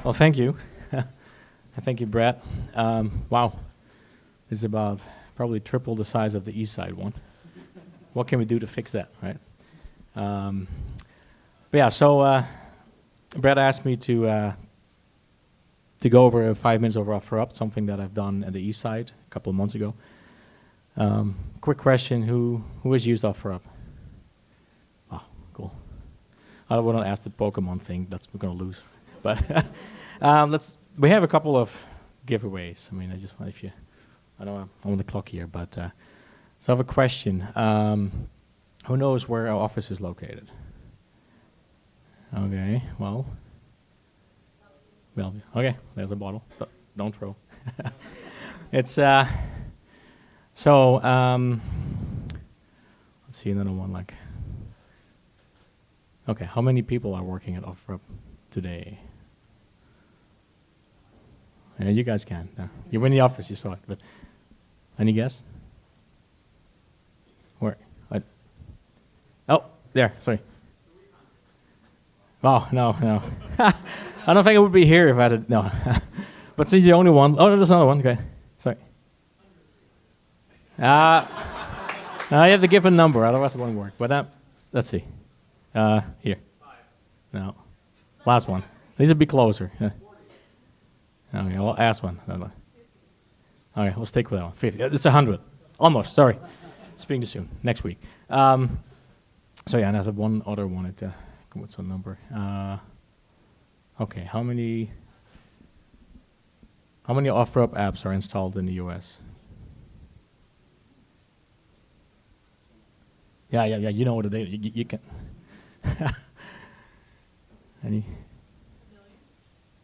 Well, thank you. Thank you, Brad. Wow, it's about probably triple the size of the East Side one. What can we do to fix that, right? But yeah, so Brad asked me to go over 5 minutes over OfferUp, something that I've done at the East Side a couple of months ago. Quick question: Who has used OfferUp? Oh, cool. I don't want to ask the Pokemon thing. That's we're gonna lose. But we have a couple of giveaways. I mean, I just want if you, I don't know, I'm on the clock here, but so I have a question. Who knows where our office is located? Okay, well, okay, there's a bottle. Don't throw. It's so let's see another one. Like, okay, how many people are working at OfferUp today? Yeah, you guys can. You were in the office, you saw it. But any guess? Where? Oh, there. Sorry. Oh, no. I don't think it would be here if I had no. But since you're the only one. Oh, there's another one. Okay. Sorry. Now you have to give a number, otherwise it won't work. But let's see. Here. 5. No. Last one. These will be closer. Okay, well, ask one. Okay, we'll stick with that one. 50. It's 100. Almost, sorry. Speaking too soon. Next week. So yeah, and I have one other one. What's the number? Okay, how many OfferUp apps are installed in the US? Yeah, you know what it is. You can. Any?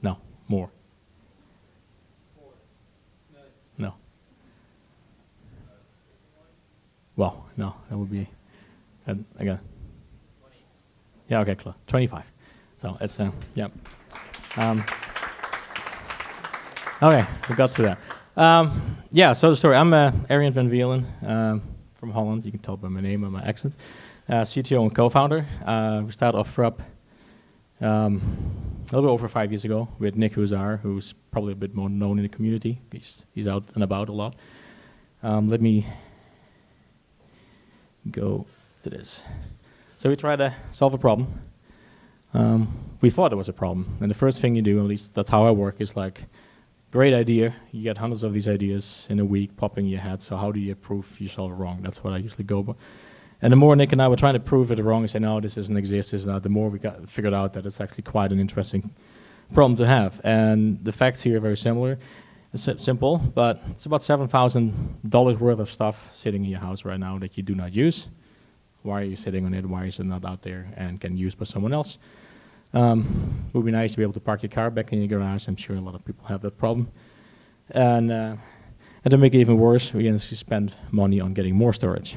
No, more. No. Well, no, that would be, again. 20. Yeah, okay, close. 25. So it's, yeah. Okay, we got to that. Yeah, so the story. I'm Arjen van Wielen from Holland. You can tell by my name and my accent. CTO and co-founder. We started OfferUp a little bit over 5 years ago with Nick Huzar, who's probably a bit more known in the community. He's out and about a lot. Let me go to this. So we tried to solve a problem. We thought there was a problem. And the first thing you do, at least that's how I work, is like, great idea. You get hundreds of these ideas in a week popping in your head. So how do you prove you solve it wrong? That's what I usually go by. And the more Nick and I were trying to prove it wrong and say, no, this doesn't exist, this is not, the more we got figured out that it's actually quite an interesting problem to have. And the facts here are very similar. It's simple, but it's about $7,000 worth of stuff sitting in your house right now that you do not use. Why are you sitting on it? Why is it not out there and can be used by someone else? It would be nice to be able to park your car back in your garage. I'm sure a lot of people have that problem. And to make it even worse, we can spend money on getting more storage.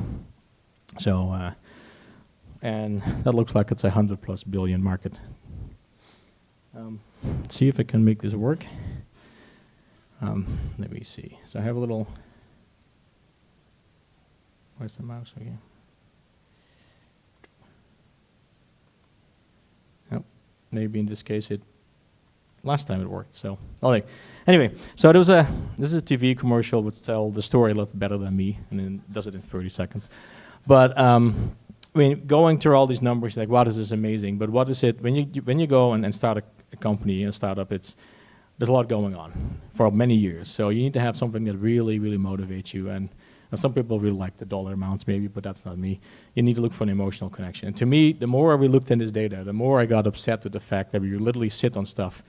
So, and that looks like it's a $100+ billion market. See if I can make this work. Let me see. So I have a little. Where's the mouse again? Nope. Maybe in this case last time it worked. So, anyway, so this is a TV commercial which tells the story a lot better than me, and then does it in 30 seconds. But I mean, going through all these numbers, like, wow, this is amazing. But what is it when you go and start a company, a startup? There's a lot going on for many years. So you need to have something that really, really motivates you. And some people really like the dollar amounts, maybe, but that's not me. You need to look for an emotional connection. And to me, the more we looked in this data, the more I got upset with the fact that we literally sit on stuff,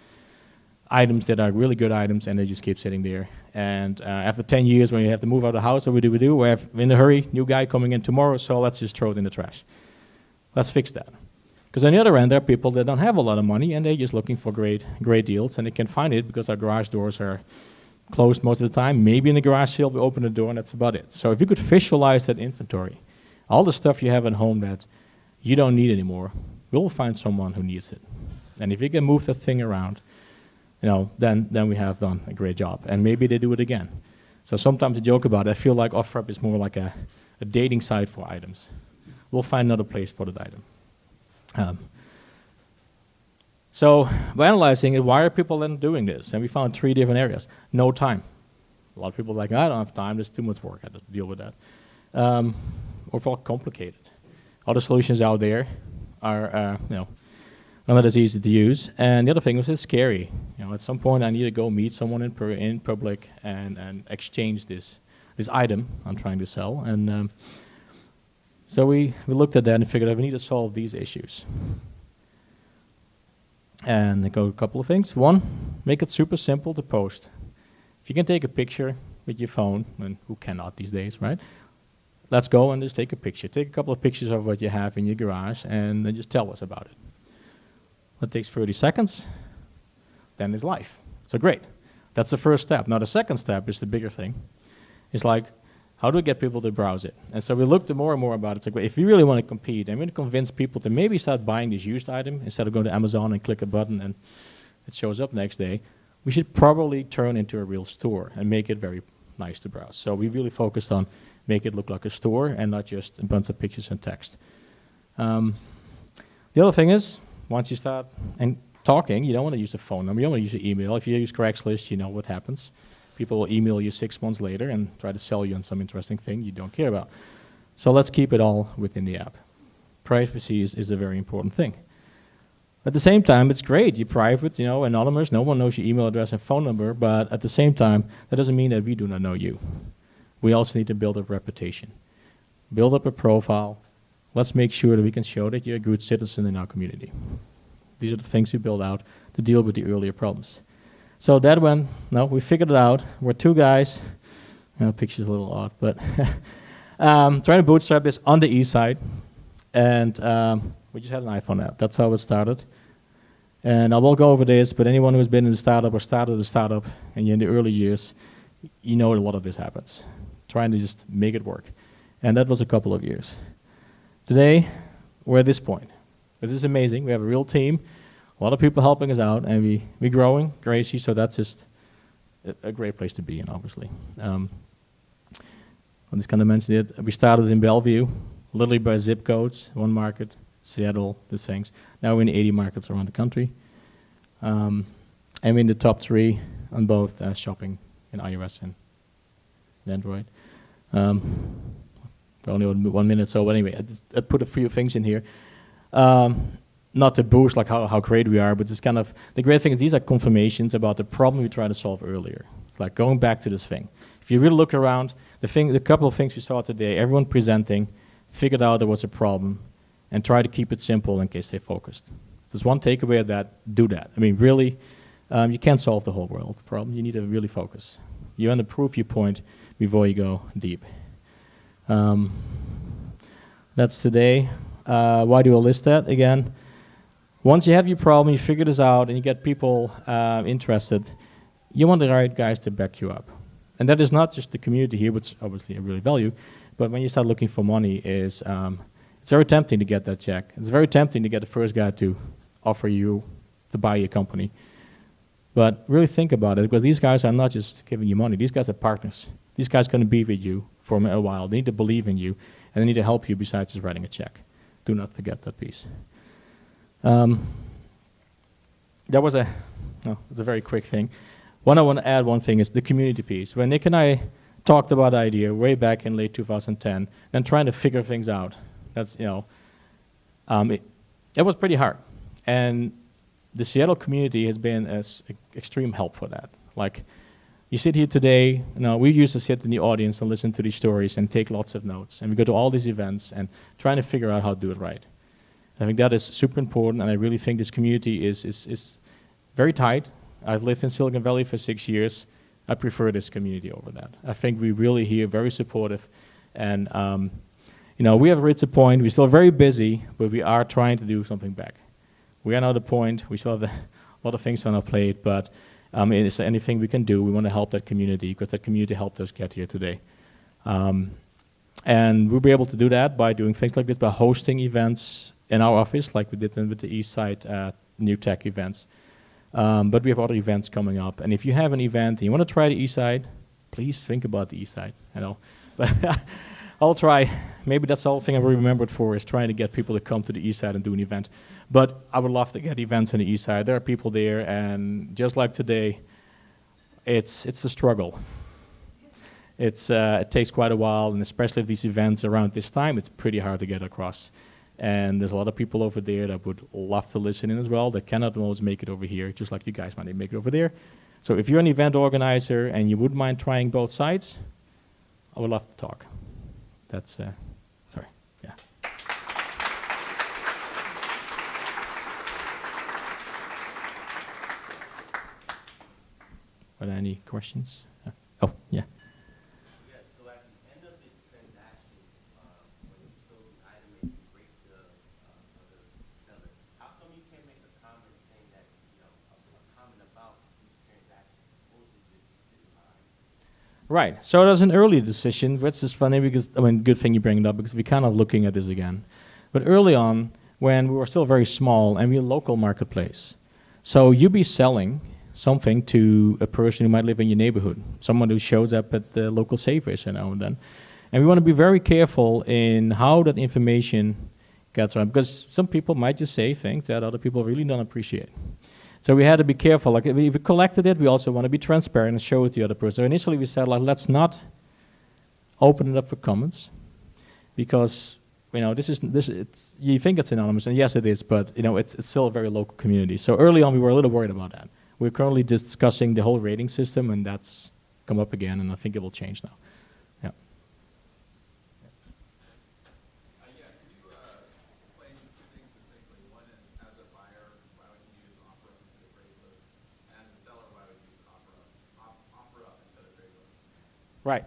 items that are really good items, and they just keep sitting there. And after 10 years, when you have to move out of the house, what do? We have, in a hurry, new guy coming in tomorrow, so let's just throw it in the trash. Let's fix that. Because on the other end, there are people that don't have a lot of money, and they're just looking for great deals, and they can find it because our garage doors are closed most of the time. Maybe in the garage sale, we open the door, and that's about it. So if you could visualize that inventory, all the stuff you have at home that you don't need anymore, we'll find someone who needs it. And if you can move that thing around, then we have done a great job. And maybe they do it again. So sometimes I joke about it. I feel like OfferUp is more like a dating site for items. We'll find another place for that item. So by analyzing it, why are people then doing this? And we found 3 different areas. No time. A lot of people are like, I don't have time, there's too much work, I have to deal with that. Overall complicated. Other solutions out there are, not as easy to use. And the other thing was it's scary. At some point I need to go meet someone in public and exchange this item I'm trying to sell. And so we looked at that and figured out we need to solve these issues. And there go a couple of things. One, make it super simple to post. If you can take a picture with your phone, and who cannot these days, right? Let's go and just take a picture. Take a couple of pictures of what you have in your garage and then just tell us about it. That takes 30 seconds, then it's live. So great. That's the first step. Now the second step is the bigger thing. It's like, how do we get people to browse it? And so we looked more and more about it. It's like, if you really want to compete and we want to convince people to maybe start buying this used item instead of going to Amazon and click a button and it shows up next day, we should probably turn into a real store and make it very nice to browse. So we really focused on make it look like a store and not just a bunch of pictures and text. The other thing is, once you start talking, you don't want to use a phone number, you don't want to use an email. If you use Craigslist, you know what happens. People will email you 6 months later and try to sell you on some interesting thing you don't care about. So let's keep it all within the app. Privacy is a very important thing. At the same time, it's great. You're private, anonymous. No one knows your email address and phone number. But at the same time, that doesn't mean that we do not know you. We also need to build up reputation. Build up a profile. Let's make sure that we can show that you're a good citizen in our community. These are the things we build out to deal with the earlier problems. So that one, we figured it out. We're 2 guys. Picture's a little odd, but trying to bootstrap this on the east side. And we just had an iPhone app. That's how it started. And I will go over this, but anyone who's been in a startup or started a startup and you're in the early years, you know a lot of this happens. Trying to just make it work. And that was a couple of years. Today, we're at this point. This is amazing. We have a real team, a lot of people helping us out, and we're growing crazy, so that's just a great place to be in, obviously. I just kind of mentioned it. We started in Bellevue, literally by zip codes, one market, Seattle, these things. Now we're in 80 markets around the country. And we're in the top 3 on both shopping in iOS and Android. Only 1 minute, so anyway, I put a few things in here. Not to boost like how great we are, but it's kind of, the great thing is these are confirmations about the problem we tried to solve earlier. It's like going back to this thing. If you really look around, the couple of things we saw today, everyone presenting, figured out there was a problem, and try to keep it simple in case they focused. There's one takeaway of that, do that. I mean, really, you can't solve the whole world problem. You need to really focus. You want to prove your point before you go deep. That's today. Why do I list that? Again, once you have your problem, you figure this out, and you get people interested, you want the right guys to back you up. And that is not just the community here, which obviously I really value, but when you start looking for money, it's very tempting to get that check. It's very tempting to get the first guy to offer you to buy your company. But really think about it, because these guys are not just giving you money. These guys are partners. These guys are going to be with you for a while. They need to believe in you, and they need to help you besides just writing a check. Do not forget that piece. That was it's a very quick thing. I want to add one thing is the community piece. When Nick and I talked about the idea way back in late 2010 and trying to figure things out, that's, it was pretty hard. And the Seattle community has been extreme help for that. Like, you sit here today, we used to sit in the audience and listen to these stories and take lots of notes. And we go to all these events and trying to figure out how to do it right. I think that is super important, and I really think this community is very tight. I've lived in Silicon Valley for 6 years. I prefer this community over that. I think we really here very supportive, and we have reached a point. We're still very busy, but we are trying to do something back. We are now at a point. We still have a lot of things on our plate, but is there anything we can do? We want to help that community because that community helped us get here today. And we'll be able to do that by doing things like this, by hosting events in our office, like we did with the East Side New Tech events. But we have other events coming up. And if you have an event and you want to try the East Side, please think about the East Side. I'll try. Maybe that's the whole thing I remembered for is trying to get people to come to the east side and do an event. But I would love to get events on the east side. There are people there, and just like today, it's a struggle. It takes quite a while, and especially if these events around this time, it's pretty hard to get across. And there's a lot of people over there that would love to listen in as well. They cannot always make it over here, just like you guys might make it over there. So if you're an event organizer and you wouldn't mind trying both sides, I would love to talk. That's, sorry, yeah. Are there any questions? Oh, yeah. Right. So it was an early decision, which is funny because, I mean, good thing you bring it up because we're kind of looking at this again. But early on, when we were still very small and we're a local marketplace, so you be selling something to a person who might live in your neighborhood, someone who shows up at the local Safeways now and then. And we want to be very careful in how that information gets around because some people might just say things that other people really don't appreciate. So we had to be careful. Like if we collected it, we also want to be transparent and show it to the other person. So initially we said, like, let's not open it up for comments, because you think it's anonymous, and yes, it is, but it's still a very local community. So early on, we were a little worried about that. We're currently discussing the whole rating system, and that's come up again, and I think it will change now. Yeah. Right.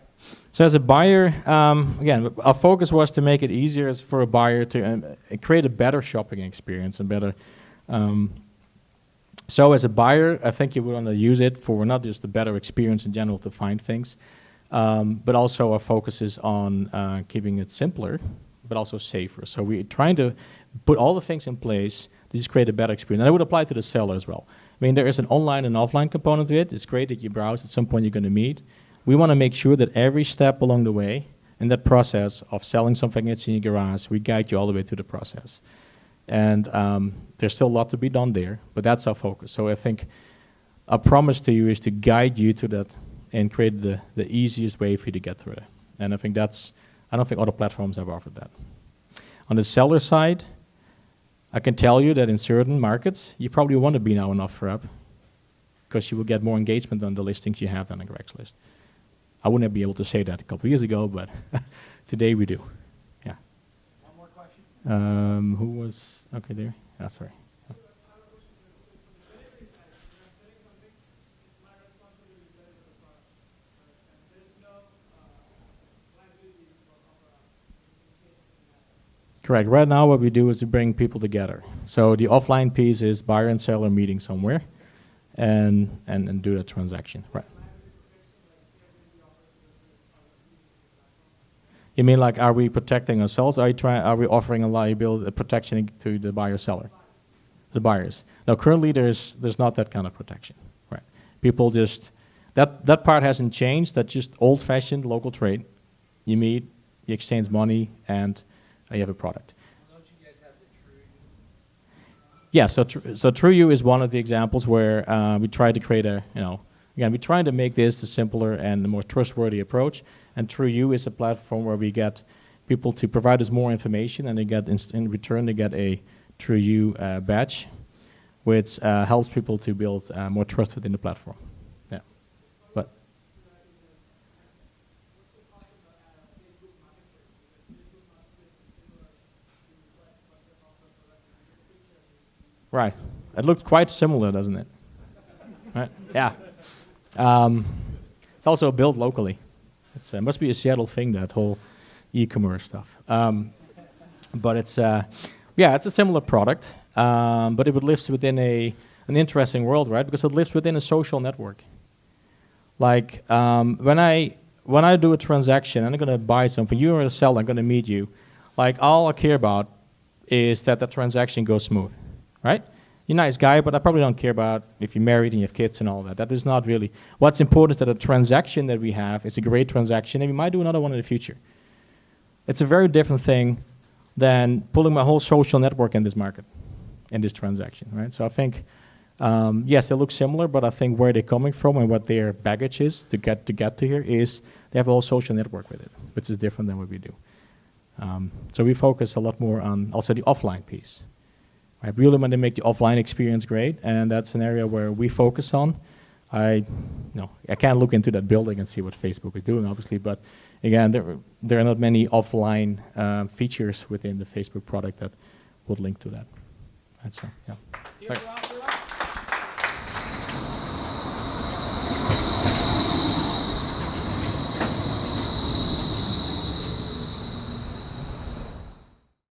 So as a buyer, again, our focus was to make it easier for a buyer to create a better shopping experience and better. So as a buyer, I think you would want to use it for not just a better experience in general to find things, but also our focus is on keeping it simpler, but also safer. So we're trying to put all the things in place to just create a better experience. And that would apply to the seller as well. I mean, there is an online and offline component to it. It's great that you browse. At some point, you're going to meet. We want to make sure that every step along the way in that process of selling something that's in your garage, we guide you all the way through the process. And there's still a lot to be done there, but that's our focus. So I think our promise to you is to guide you to that and create the easiest way for you to get through it. And I think I don't think other platforms have offered that. On the seller side, I can tell you that in certain markets, you probably want to be now on OfferUp because you will get more engagement on the listings you have than on Craigslist. I wouldn't be able to say that a couple years ago, but today we do. Yeah. One more question. Who was okay there? Ah, sorry. Correct. Right now, what we do is we bring people together. So the offline piece is buyer and seller meeting somewhere, and do the transaction. Right. You mean like, are we protecting ourselves? Are we offering a liability protection to the buyer seller, the buyers? Now, currently there's not that kind of protection, right? People just that part hasn't changed. That's just old-fashioned local trade. You meet, you exchange money, and you have a product. Don't you guys have the True You? Yeah. So True You is one of the examples where we try to create again, we're trying to make this a simpler and a more trustworthy approach. And True You is a platform where we get people to provide us more information, and they get in return they get a True You badge, which helps people to build more trust within the platform. Yeah, but right, it looks quite similar, doesn't it? Right? Yeah. It's also built locally. It must be a Seattle thing, that whole e-commerce stuff. But it's a similar product, but it lives within an interesting world, right? Because it lives within a social network. Like when I do a transaction and I'm going to buy something, you're a seller, I'm going to meet you. Like all I care about is that the transaction goes smooth, right? You're a nice guy, but I probably don't care about if you're married and you have kids and all that. That is not really. What's important is that a transaction that we have is a great transaction, and we might do another one in the future. it's a very different thing than pulling my whole social network in this market, in this transaction, right? So I think, yes, they look similar, but I think where they're coming from and what their baggage is to get to here is they have a whole social network with it, which is different than what we do. So we focus a lot more on also the offline piece. Right? We really want to make the offline experience great, and that's an area where we focus on. I can't look into that building and see what Facebook is doing, obviously, but again, there are not many offline features within the Facebook product that would link to that. That's yeah. It's here for